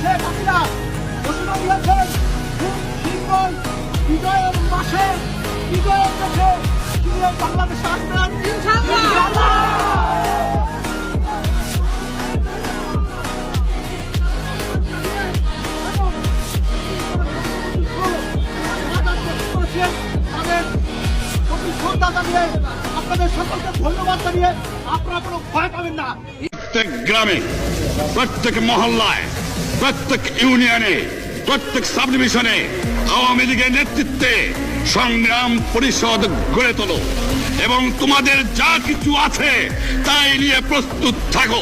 শেখ হাসিনা ঘোষণা দিয়েছেন সিম্বল বিজয়ের মাসে বিজয়ের দেশে তিনি বাংলাদেশে আসবেন ইনশাআল্লাহ। আপনাদের সকলকে ধন্যবাদ জানিয়ে আপনারা কোনো ভয় পাবেন না। প্রত্যেক গ্রামে, প্রত্যেক মহল্লায়, প্রত্যেক ইউনিয়নে, প্রত্যেক সাব ডিভিশনে আওয়ামী লীগের নেতৃত্বে সংগ্রাম পরিষদ গড়ে তোলো এবং তোমাদের যা কিছু আছে তাই নিয়ে প্রস্তুত থাকো।